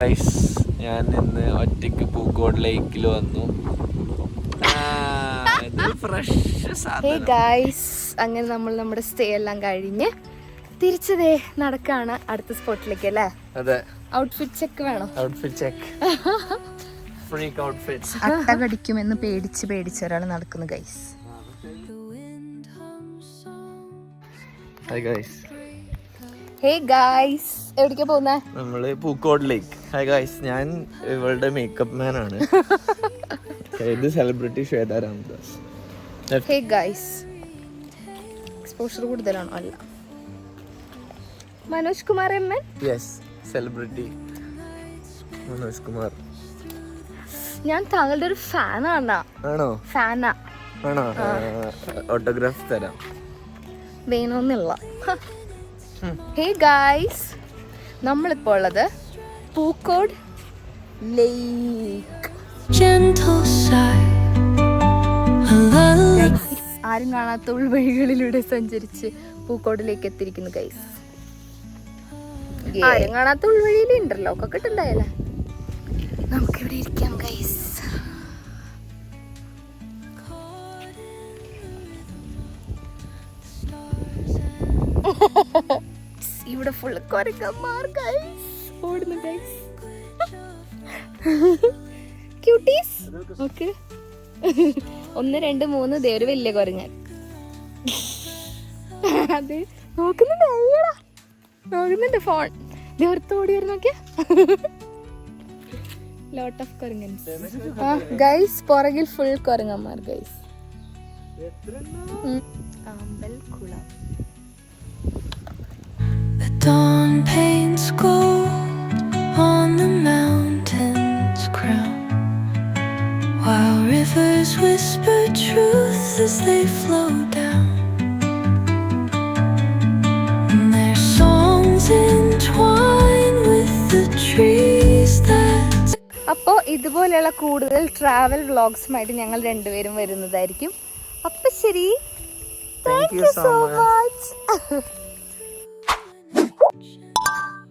ഞാൻ ഇന്ന് ഒറ്റയ്ക്ക് പൂക്കോട് ലേക്കിൽ വന്നു. അങ്ങനെ നമ്മൾ നമ്മുടെ സ്റ്റേ എല്ലാം കഴിഞ്ഞ് തിരിച്ചതേ നടക്കാണ് അടുത്ത സ്പോട്ടിലേക്ക് അല്ലേ? അതെ. ഔട്ട്ഫിറ്റ് ചെക്ക് വേണം. Outfit check. Freak outfits. അട്ട കടിക്കുമെന്ന് പേടിച്ച് ഒരാൾ നടക്കുന്നു guys. Hi guys. Hey guys, എവിടേക്കാ പോകുന്നേ? നമ്മള് പൂക്കോട് ലേക്ക്. ഹായ് ഗൈസ്, ഞാൻ ഇവളുടെ മേക്കപ്പ് മാൻ ആണ്. ഇത് celebrity Shwetha Ramadas. Hey guys, exposure കൂടുതലാണോ? അല്ല, Manoj Kumar M N. Yes, celebrity Manoj Kumar. ഞാൻ താങ്കളുടെ ഒരു ഫാനാണ്. ആണോ? ഫാനാ. ആണോ? ഓട്ടോഗ്രാഫ് തരാം. വേണമെന്നില്ല. ഹേ ഗൈസ്, നമ്മളിപ്പോൾ ഉള്ളത് പൂക്കോട് ലേക്ക്. ആരും കാണാത്ത ഉൾവഴികളിലൂടെ സഞ്ചരിച്ച് പൂക്കോടിലേക്ക് എത്തിയിരിക്കുന്നു ഗൈസ്. ആരും കാണാത്ത ഉൾവഴിയിൽ ഇന്റർലോക്ക് ഒക്കെ ഇട്ടുണ്ടായല്ലേ. നമുക്കിവിടെ ഇരിക്കാം ഗൈസ്. ഇവിടെ ഫുള്ള് കൊരങ്ങന്മാർ ഗൈസ്, ഓടുന്നു ഗൈസ്. ക്യൂട്ടീസ്. ഓക്കെ, 1 2 3 ദേ ഒരു വലിയ കൊരങ്ങൻ. അതെ, നോക്കുന്നുണ്ട് ഫോൺ. ഓടി വരും നോക്കിയ. ലോട്ട് ഓഫ് കൊരങ്ങൻസ്. ഗൈസ്, പുറകിൽ ഫുൾ കൊരങ്ങന്മാർ ഗൈസ്. അമ്പൽക്കുളം. The dawn paints gold on the mountain's crown, while rivers whisper truth as they flow down, and their songs entwine with the trees that. അപ്പോൾ ഇതുപോലെയുള്ള കൂടുതൽ ട്രാവൽ വ്ളോഗ്സുമായിട്ട് ഞങ്ങൾ രണ്ടുപേരും വരുന്നതായിരിക്കും. അപ്പം ശരി, താങ്ക് യു സോ മച്ച്.